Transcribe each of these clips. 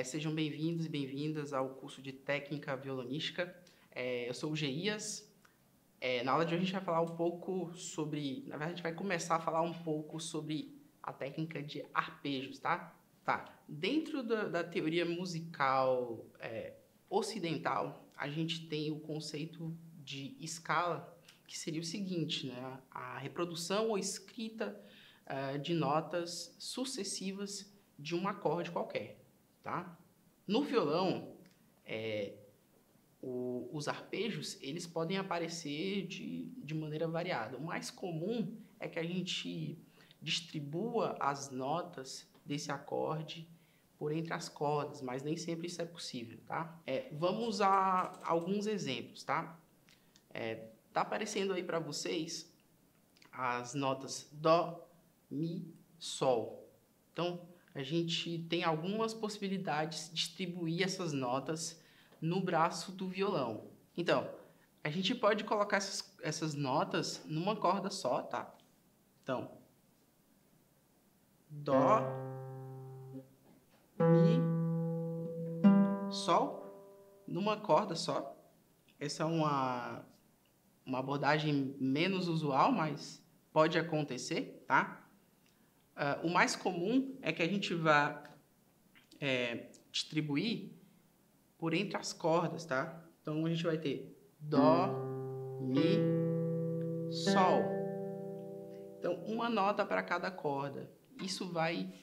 Sejam bem-vindos e bem-vindas ao curso de Técnica Violonística. Eu sou o Geias. Na aula de hoje a gente vai falar um pouco sobre... Na verdade, a gente vai começar a falar um pouco sobre a técnica de arpejos, tá? Dentro da teoria musical ocidental, a gente tem o conceito de escala, que seria o seguinte, né? A reprodução ou escrita de notas sucessivas de um acorde qualquer, tá? No violão, os arpejos, eles podem aparecer de maneira variada. O mais comum é que a gente distribua as notas desse acorde por entre as cordas, mas nem sempre isso é possível, tá? Vamos a alguns exemplos, tá? Tá aparecendo aí para vocês as notas Dó, Mi, Sol. Então, a gente tem algumas possibilidades de distribuir essas notas no braço do violão. Então, a gente pode colocar essas notas numa corda só, tá? Então, Dó, Mi, Sol, numa corda só. Essa é uma abordagem menos usual, mas pode acontecer, tá? O mais comum é que a gente vá distribuir por entre as cordas, tá? Então, a gente vai ter Dó, Mi, Sol. Então, uma nota para cada corda. Isso vai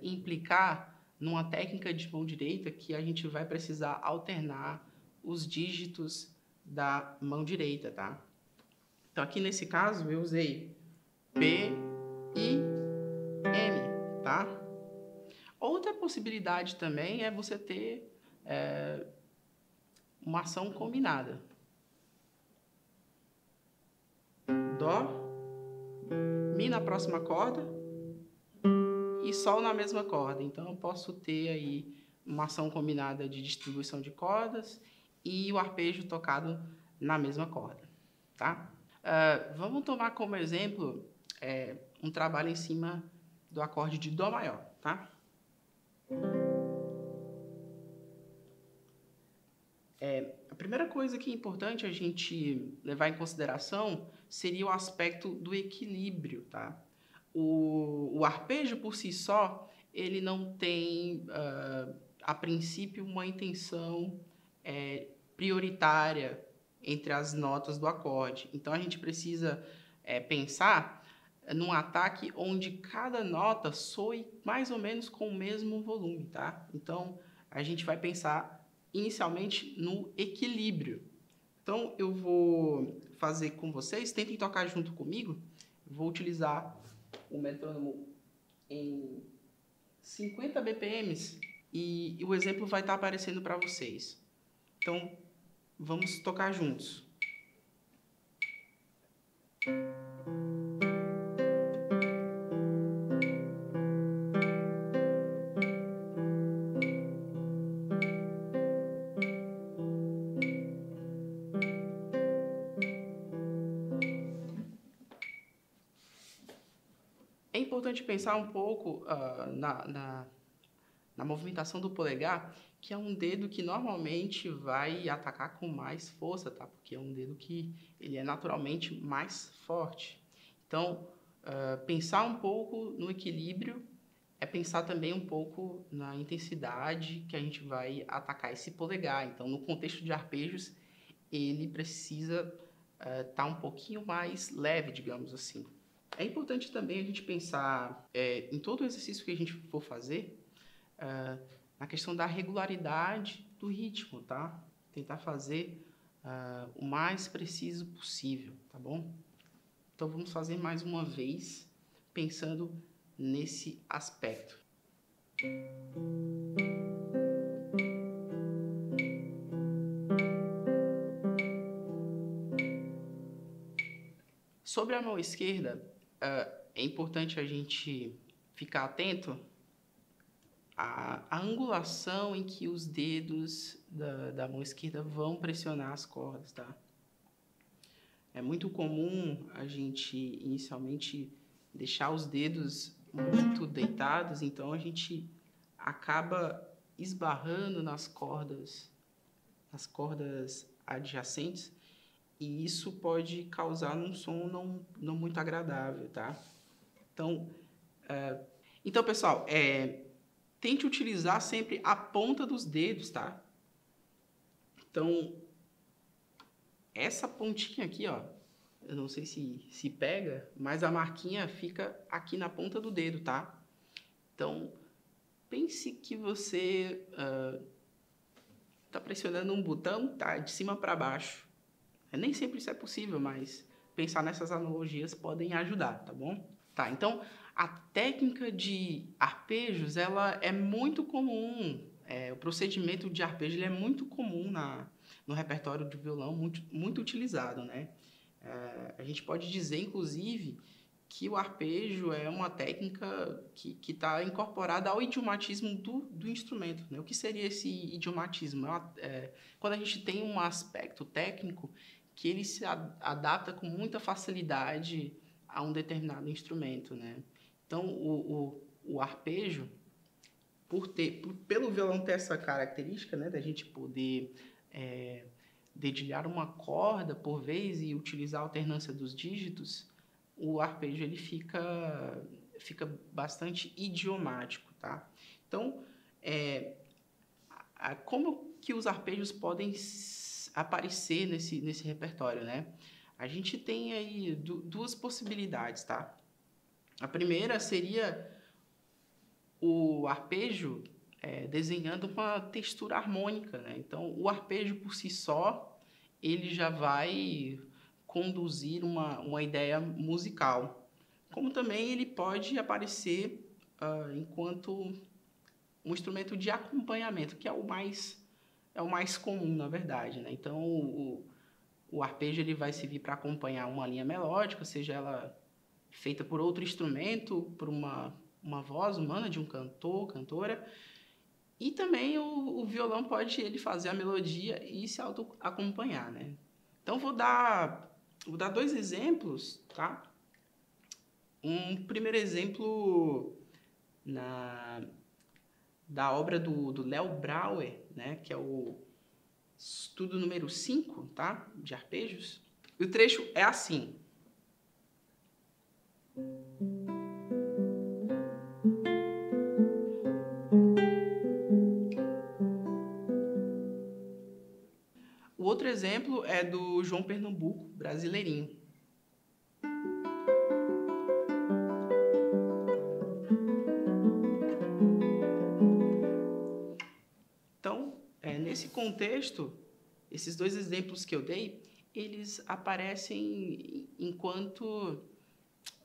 implicar numa técnica de mão direita que a gente vai precisar alternar os dígitos da mão direita, tá? Então, aqui nesse caso, eu usei P, I, M, tá? Outra possibilidade também é você ter uma ação combinada. Dó, Mi na próxima corda e Sol na mesma corda. Então, eu posso ter aí uma ação combinada de distribuição de cordas e o arpejo tocado na mesma corda, tá? Vamos tomar como exemplo um trabalho em cima do acorde de Dó maior, tá? A primeira coisa que é importante a gente levar em consideração seria o aspecto do equilíbrio, tá? O arpejo por si só, ele não tem, a princípio, uma intenção prioritária entre as notas do acorde. Então, a gente precisa pensar num ataque onde cada nota soe mais ou menos com o mesmo volume, tá? Então, a gente vai pensar inicialmente no equilíbrio. Então, eu vou fazer com vocês, tentem tocar junto comigo. Vou utilizar o metrônomo em 50 BPMs e o exemplo vai estar aparecendo para vocês. Então, vamos tocar juntos. É importante pensar um pouco na movimentação do polegar, que é um dedo que normalmente vai atacar com mais força, tá? Porque é um dedo que ele é naturalmente mais forte. Então, pensar um pouco no equilíbrio é pensar também um pouco na intensidade que a gente vai atacar esse polegar. Então, no contexto de arpejos, ele precisa estar um pouquinho mais leve, digamos assim. É importante também a gente pensar em todo o exercício que a gente for fazer, na questão da regularidade do ritmo, tá? Tentar fazer o mais preciso possível, tá bom? Então, vamos fazer mais uma vez, pensando nesse aspecto. Sobre a mão esquerda, é importante a gente ficar atento à angulação em que os dedos da mão esquerda vão pressionar as cordas, tá? É muito comum a gente, inicialmente, deixar os dedos muito deitados, então a gente acaba esbarrando nas cordas adjacentes, e isso pode causar um som não muito agradável, tá? Então, pessoal, tente utilizar sempre a ponta dos dedos, tá? Então, essa pontinha aqui, ó, eu não sei se pega, mas a marquinha fica aqui na ponta do dedo, tá? Então, pense que você tá pressionando um botão, tá? De cima para baixo. Nem sempre isso é possível, mas pensar nessas analogias podem ajudar, tá bom? Tá, então, a técnica de arpejos, ela é muito comum. O procedimento de arpejo ele é muito comum no repertório de violão, muito utilizado, né? A gente pode dizer, inclusive, que o arpejo é uma técnica que está incorporada ao idiomatismo do instrumento, né? O que seria esse idiomatismo? Quando a gente tem um aspecto técnico que ele se adapta com muita facilidade a um determinado instrumento, né? Então, o arpejo, pelo violão ter essa característica, né, da gente poder dedilhar uma corda por vez e utilizar a alternância dos dígitos, o arpejo ele fica bastante idiomático, tá? Então, como que os arpejos podem aparecer nesse repertório, né? A gente tem aí duas possibilidades, tá? A primeira seria o arpejo desenhando uma textura harmônica, né? Então, o arpejo por si só, ele já vai conduzir uma ideia musical. Como também ele pode aparecer enquanto um instrumento de acompanhamento, que é o mais comum, na verdade, né? Então, o arpejo ele vai servir para acompanhar uma linha melódica, seja ela feita por outro instrumento, por uma voz humana de um cantor, cantora, e também o violão pode ele fazer a melodia e se auto-acompanhar, né? Então, vou dar 2 exemplos, tá? Um primeiro exemplo da obra do Léo Brauer, né? Que é o estudo número 5, tá? De arpejos. E o trecho é assim. O outro exemplo é do João Pernambuco, Brasileirinho. Então, nesse contexto, esses 2 exemplos que eu dei, eles aparecem enquanto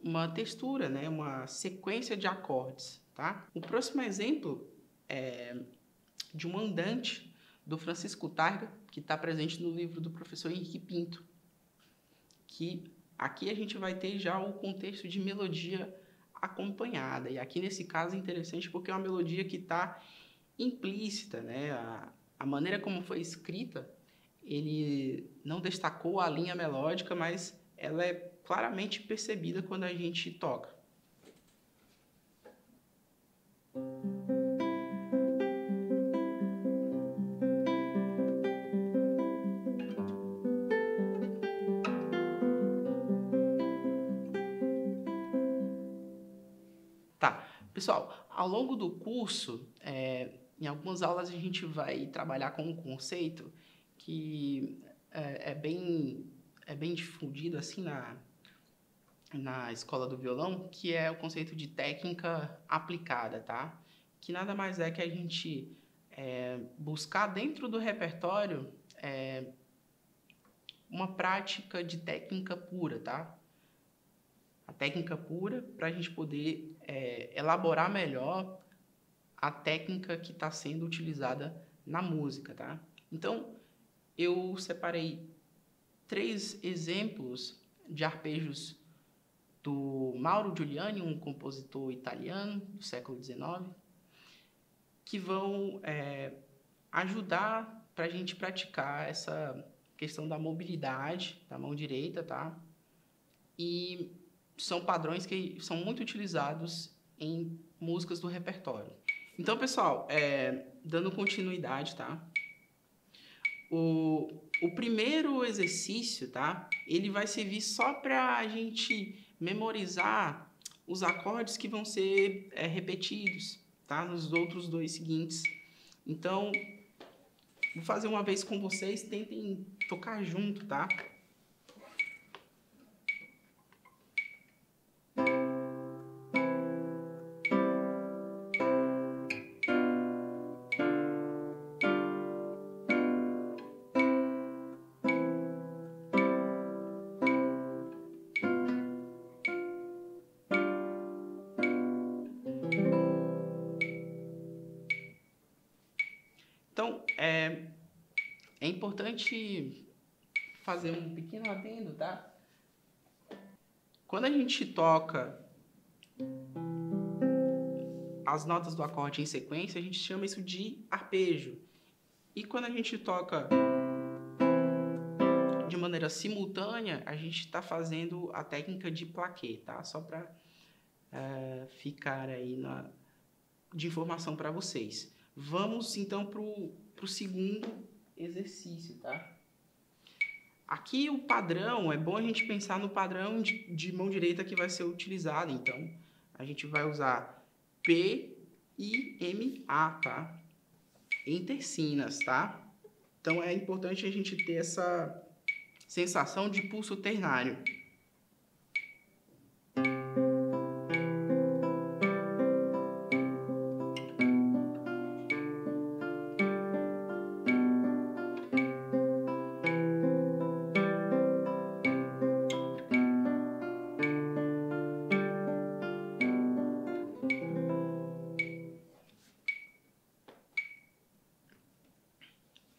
uma textura, né? Uma sequência de acordes, tá? O próximo exemplo é de um andante do Francisco Targa, que está presente no livro do professor Henrique Pinto, que aqui a gente vai ter já o contexto de melodia acompanhada, e aqui nesse caso é interessante porque é uma melodia que está implícita, né? A maneira como foi escrita, ele não destacou a linha melódica, mas ela é claramente percebida quando a gente toca. Tá, pessoal, ao longo do curso, em algumas aulas a gente vai trabalhar com um conceito que é bem difundido assim na escola do violão, que é o conceito de técnica aplicada, tá? Que nada mais é que a gente buscar dentro do repertório uma prática de técnica pura, tá? A técnica pura para a gente poder elaborar melhor a técnica que está sendo utilizada na música, tá? Então, eu separei 3 exemplos de arpejos do Mauro Giuliani, um compositor italiano do século XIX, que vão ajudar para a gente praticar essa questão da mobilidade da mão direita, tá? E são padrões que são muito utilizados em músicas do repertório. Então, pessoal, dando continuidade, tá? O primeiro exercício, tá? Ele vai servir só para a gente memorizar os acordes que vão ser repetidos, tá? Nos outros dois seguintes. Então, vou fazer uma vez com vocês, tentem tocar junto, tá? Então, é importante fazer um pequeno adendo, tá? Quando a gente toca as notas do acorde em sequência, a gente chama isso de arpejo. E quando a gente toca de maneira simultânea, a gente está fazendo a técnica de plaqué, tá? Só para ficar aí de informação para vocês. Vamos então para o segundo exercício, tá? Aqui o padrão, é bom a gente pensar no padrão de mão direita que vai ser utilizado. Então, a gente vai usar P e M, A, tá? Em tercinas, tá? Então, é importante a gente ter essa sensação de pulso ternário.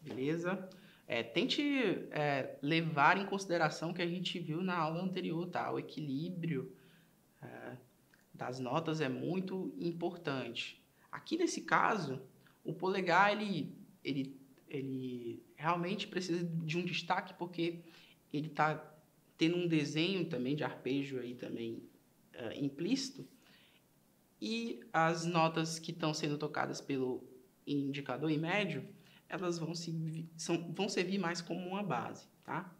Beleza? Tente levar em consideração o que a gente viu na aula anterior, tá? O equilíbrio das notas é muito importante. Aqui nesse caso, o polegar ele realmente precisa de um destaque porque ele está tendo um desenho também de arpejo aí também implícito, e as notas que estão sendo tocadas pelo indicador e médio, elas vão servir mais como uma base, tá?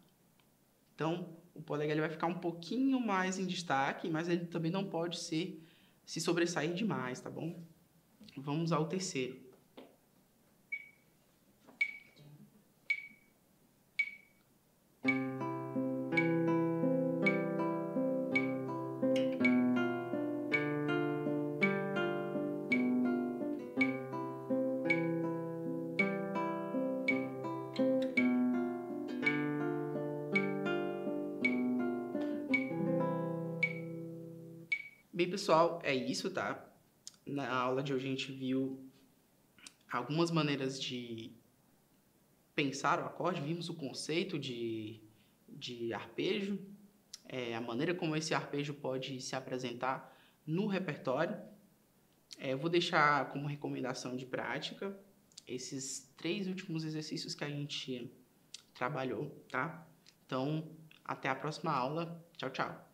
Então, o polegar ele vai ficar um pouquinho mais em destaque, mas ele também não pode se sobressair demais, tá bom? Vamos ao terceiro. Bem, pessoal, é isso, tá? Na aula de hoje a gente viu algumas maneiras de pensar o acorde, vimos o conceito de arpejo, a maneira como esse arpejo pode se apresentar no repertório. Eu vou deixar como recomendação de prática esses 3 últimos exercícios que a gente trabalhou, tá? Então, até a próxima aula. Tchau, tchau!